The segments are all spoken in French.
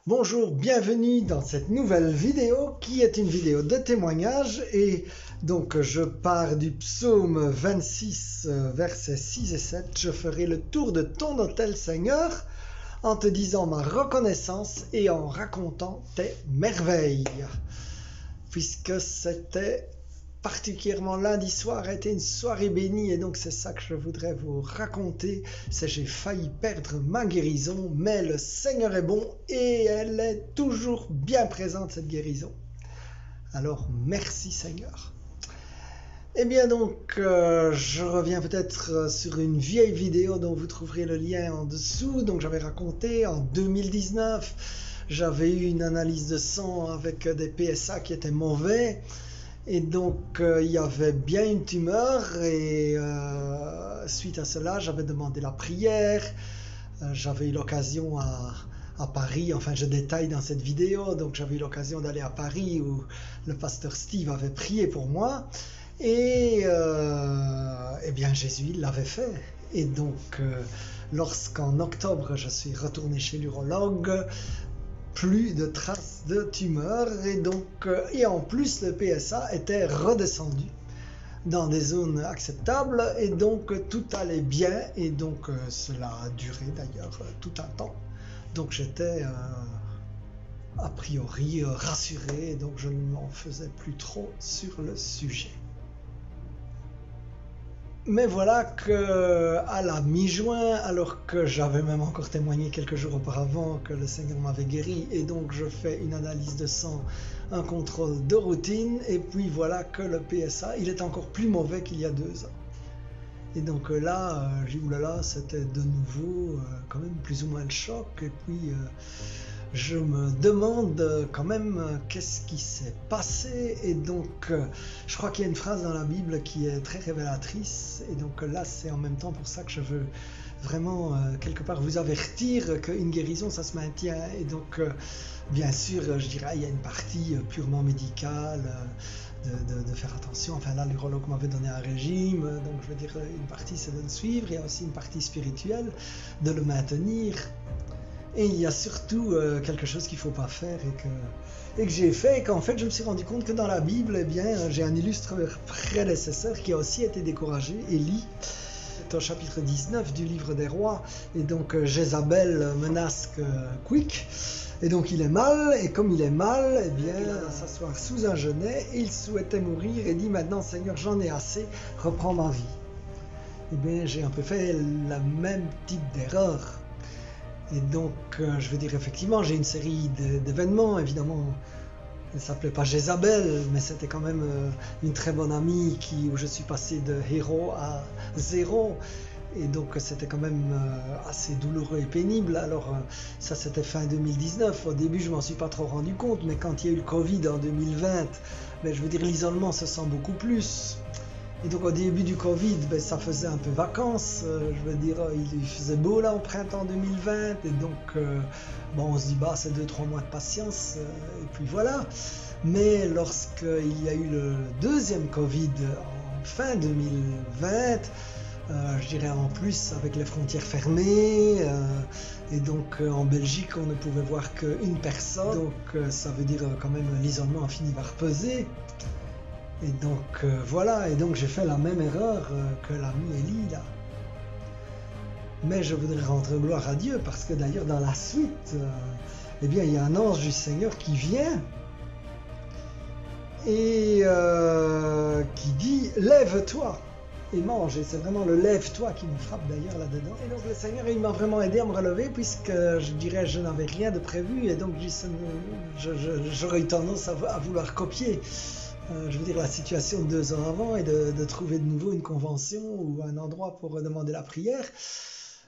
Bonjour, bienvenue dans cette nouvelle vidéo qui est une vidéo de témoignage et donc je pars du psaume 26 versets 6 et 7. Je ferai le tour de ton autel Seigneur en te disant ma reconnaissance et en racontant tes merveilles. Puisque c'était particulièrement lundi soir a été une soirée bénie et donc c'est ça que je voudrais vous raconter, c'est j'ai failli perdre ma guérison, mais le Seigneur est bon et elle est toujours bien présente cette guérison. Alors merci Seigneur. Eh bien donc je reviens peut-être sur une vieille vidéo dont vous trouverez le lien en dessous. Donc j'avais raconté en 2019, j'avais eu une analyse de sang avec des PSA qui étaient mauvais. Et donc, il y avait bien une tumeur et suite à cela, j'avais demandé la prière. J'avais eu l'occasion à Paris, enfin je détaille dans cette vidéo, donc j'avais eu l'occasion d'aller à Paris où le pasteur Steve avait prié pour moi. Et eh bien Jésus l'avait fait. Et donc, lorsqu'en octobre, je suis retourné chez l'urologue, plus de traces de tumeur et en plus le PSA était redescendu dans des zones acceptables et donc tout allait bien et donc cela a duré d'ailleurs tout un temps. Donc j'étais a priori rassuré et donc je ne m'en faisais plus trop sur le sujet. Mais voilà qu'à la mi-juin, alors que j'avais même encore témoigné quelques jours auparavant que le Seigneur m'avait guéri, et donc je fais une analyse de sang, un contrôle de routine, et puis voilà que le PSA, il est encore plus mauvais qu'il y a 2 ans. Et donc là, j'ai dit oulala, c'était de nouveau quand même plus ou moins le choc, et puis je me demande quand même qu'est-ce qui s'est passé. Et donc je crois qu'il y a une phrase dans la Bible qui est très révélatrice et donc là c'est en même temps pour ça que je veux vraiment quelque part vous avertir qu'une guérison ça se maintient et donc bien sûr je dirais il y a une partie purement médicale de faire attention, enfin là l'urologue m'avait donné un régime, donc je veux dire une partie c'est de le suivre, il y a aussi une partie spirituelle de le maintenir. Et il y a surtout quelque chose qu'il ne faut pas faire et que j'ai fait et qu'en fait je me suis rendu compte que dans la Bible, eh bien, j'ai un illustre prédécesseur qui a aussi été découragé, Élie. C'est au chapitre 19 du livre des rois et donc Jézabel menace Quick et donc il est mal et comme il est mal, eh bien, il va s'asseoir sous un genêt et il souhaitait mourir et dit maintenant Seigneur j'en ai assez, reprends ma vie. Eh bien j'ai un peu fait la même type d'erreur. Et donc, je veux dire, effectivement, j'ai une série d'événements, évidemment, elle ne s'appelait pas Jézabel, mais c'était quand même une très bonne amie où je suis passé de héros à zéro. Et donc, c'était quand même assez douloureux et pénible. Alors, ça, c'était fin 2019. Au début, je ne m'en suis pas trop rendu compte, mais quand il y a eu le Covid en 2020, ben, je veux dire, l'isolement se sent beaucoup plus. Et donc au début du Covid, ben, ça faisait un peu vacances, je veux dire, il faisait beau là au printemps 2020, et donc bon, on se dit bah c'est 2-3 mois de patience, et puis voilà. Mais lorsqu'il y a eu le deuxième Covid en fin 2020, je dirais en plus avec les frontières fermées, et donc en Belgique on ne pouvait voir qu'une personne, donc ça veut dire quand même l'isolement a fini par peser. Et donc voilà, et donc j'ai fait la même erreur que l'ami Élie là. Mais je voudrais rendre gloire à Dieu parce que d'ailleurs dans la suite, eh bien il y a un ange du Seigneur qui vient et qui dit lève-toi et mange. Et c'est vraiment le lève-toi qui me frappe d'ailleurs là-dedans. Et donc le Seigneur il m'a vraiment aidé à me relever puisque je dirais je n'avais rien de prévu et donc j'aurais eu tendance à vouloir copier. Je veux dire la situation de 2 ans avant et de trouver de nouveau une convention ou un endroit pour demander la prière.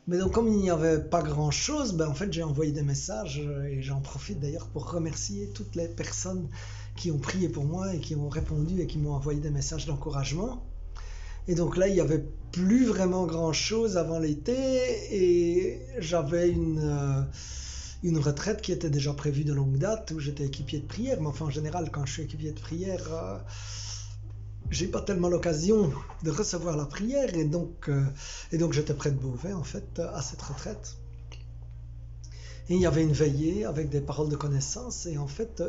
Mais donc comme il n'y avait pas grand chose, ben en fait j'ai envoyé des messages et j'en profite d'ailleurs pour remercier toutes les personnes qui ont prié pour moi et qui ont répondu et qui m'ont envoyé des messages d'encouragement. Et donc là il n'y avait plus vraiment grand chose avant l'été et j'avais une retraite qui était déjà prévue de longue date où j'étais équipier de prière, mais enfin en général quand je suis équipier de prière j'ai pas tellement l'occasion de recevoir la prière et donc j'étais près de Beauvais en fait à cette retraite Et il y avait une veillée avec des paroles de connaissance. Et en fait,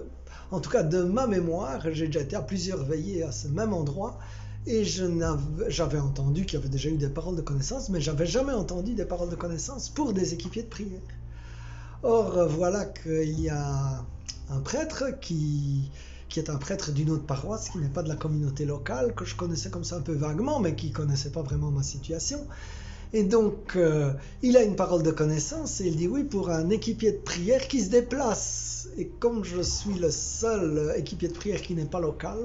en tout cas de ma mémoire, j'ai déjà été à plusieurs veillées à ce même endroit. Et j'avais entendu qu'il y avait déjà eu des paroles de connaissance, mais j'avais jamais entendu des paroles de connaissance pour des équipiers de prière. Or, voilà qu'il y a un prêtre qui est un prêtre d'une autre paroisse, qui n'est pas de la communauté locale, que je connaissais comme ça un peu vaguement, mais qui ne connaissait pas vraiment ma situation. Et donc, il a une parole de connaissance et il dit oui pour un équipier de prière qui se déplace. Et comme je suis le seul équipier de prière qui n'est pas local,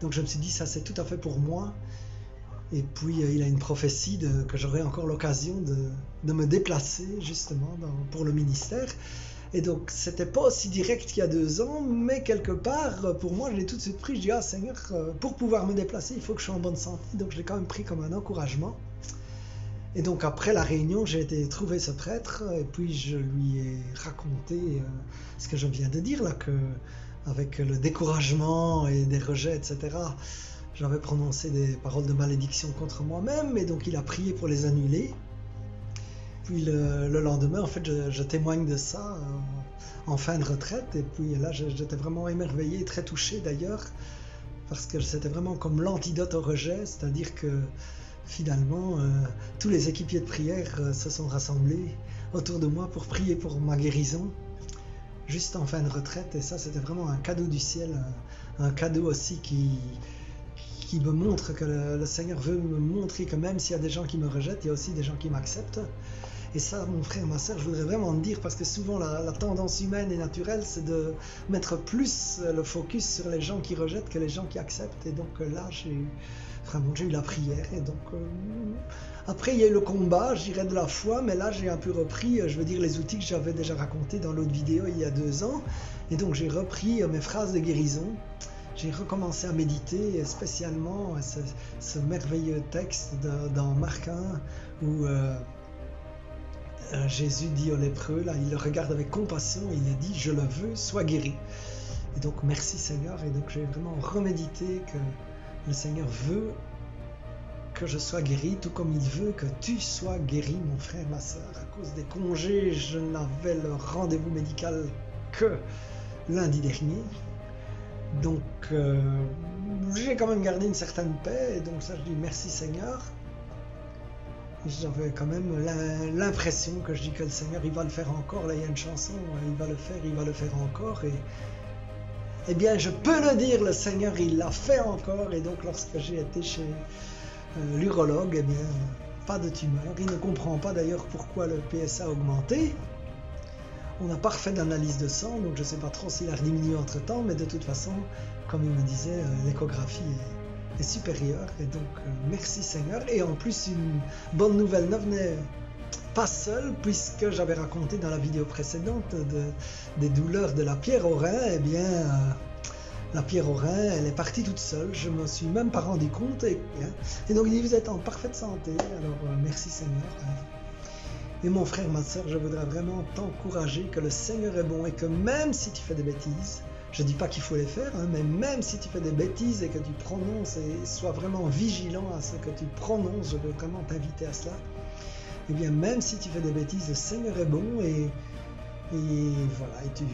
donc je me suis dit ça c'est tout à fait pour moi. Et puis il a une prophétie que j'aurai encore l'occasion de me déplacer justement pour le ministère. Et donc c'était pas aussi direct qu'il y a 2 ans, mais quelque part pour moi je l'ai tout de suite pris. Je dis ah Seigneur, pour pouvoir me déplacer il faut que je sois en bonne santé. Donc je l'ai quand même pris comme un encouragement. Et donc après la réunion, j'ai été trouver ce prêtre et puis je lui ai raconté ce que je viens de dire là, que avec le découragement et des rejets, etc., j'avais prononcé des paroles de malédiction contre moi-même et donc il a prié pour les annuler. Puis le lendemain, en fait, je témoigne de ça en fin de retraite et puis là, j'étais vraiment émerveillé, très touché d'ailleurs, parce que c'était vraiment comme l'antidote au rejet, c'est-à-dire que finalement, tous les équipiers de prière se sont rassemblés autour de moi pour prier pour ma guérison, juste en fin de retraite. Et ça, c'était vraiment un cadeau du ciel, un cadeau aussi qui me montre que le Seigneur veut me montrer que même s'il y a des gens qui me rejettent, il y a aussi des gens qui m'acceptent. Et ça, mon frère, ma soeur, je voudrais vraiment te dire, parce que souvent la tendance humaine et naturelle, c'est de mettre plus le focus sur les gens qui rejettent que les gens qui acceptent. Et donc là, j'ai eu la prière. Et donc après, il y a eu le combat, je dirais, de la foi, mais là, j'ai un peu repris, je veux dire, les outils que j'avais déjà racontés dans l'autre vidéo il y a 2 ans. Et donc, j'ai repris mes phrases de guérison. J'ai recommencé à méditer, spécialement ce merveilleux texte dans Marc 1 où Jésus dit aux lépreux, là, il le regarde avec compassion et il dit « Je le veux, sois guéri ». Et donc, merci Seigneur. Et donc, j'ai vraiment remédité que le Seigneur veut que je sois guéri, tout comme il veut que tu sois guéri, mon frère, ma soeur. À cause des congés, je n'avais le rendez-vous médical que lundi dernier. Donc, j'ai quand même gardé une certaine paix. Et donc ça, je dis merci Seigneur. J'avais quand même l'impression que je dis que le Seigneur, il va le faire encore. Là, il y a une chanson, il va le faire encore. Et eh bien, je peux le dire, le Seigneur, il l'a fait encore. Et donc, lorsque j'ai été chez l'urologue, eh bien, pas de tumeur. Il ne comprend pas d'ailleurs pourquoi le PSA a augmenté. On n'a pas refait d'analyse de sang, donc je ne sais pas trop s'il a diminué entre-temps, mais de toute façon, comme il me disait, l'échographie est supérieure. Et donc, merci Seigneur. Et en plus, une bonne nouvelle ne venait pas seule, puisque j'avais raconté dans la vidéo précédente des douleurs de la pierre au rein. Eh bien, la pierre au rein, elle est partie toute seule. Je ne me suis même pas rendu compte. Et donc, il dit, vous êtes en parfaite santé. Alors, merci Seigneur. Et mon frère, ma soeur, je voudrais vraiment t'encourager que le Seigneur est bon et que même si tu fais des bêtises, je ne dis pas qu'il faut les faire, mais même si tu fais des bêtises et que tu prononces, et sois vraiment vigilant à ce que tu prononces, je veux vraiment t'inviter à cela. Eh bien, même si tu fais des bêtises, le Seigneur est bon et voilà, et tu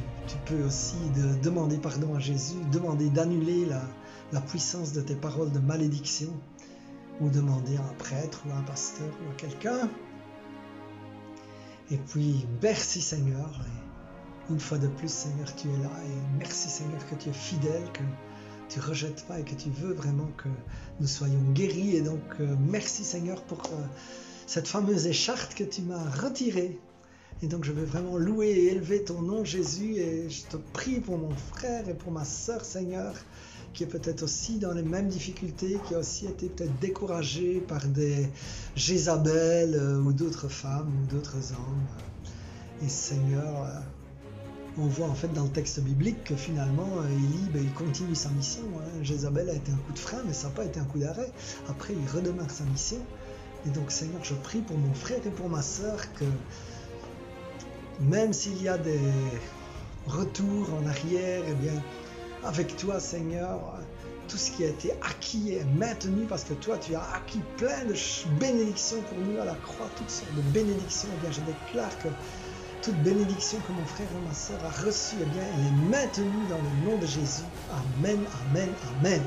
peux aussi demander pardon à Jésus, demander d'annuler la puissance de tes paroles de malédiction ou demander à un prêtre ou à un pasteur ou à quelqu'un. Et puis, merci Seigneur. Et une fois de plus, Seigneur, tu es là. Et merci Seigneur que tu es fidèle, que tu ne rejettes pas et que tu veux vraiment que nous soyons guéris. Et donc, merci Seigneur pour cette fameuse écharpe que tu m'as retirée. Et donc, je veux vraiment louer et élever ton nom, Jésus. Et je te prie pour mon frère et pour ma sœur, Seigneur, qui est peut-être aussi dans les mêmes difficultés, qui a aussi été peut-être découragé par des Jézabel ou d'autres femmes ou d'autres hommes. Et Seigneur, on voit en fait dans le texte biblique que finalement Élie, il continue sa mission. Jézabel a été un coup de frein, mais ça n'a pas été un coup d'arrêt. Après, il redémarre sa mission. Et donc Seigneur, je prie pour mon frère et pour ma sœur que même s'il y a des retours en arrière, eh bien, avec toi, Seigneur, tout ce qui a été acquis est maintenu parce que toi, tu as acquis plein de bénédictions pour nous à la croix, toutes sortes de bénédictions. Eh bien, je déclare que toute bénédiction que mon frère et ma sœur a reçue, eh bien, elle est maintenue dans le nom de Jésus. Amen, amen, amen.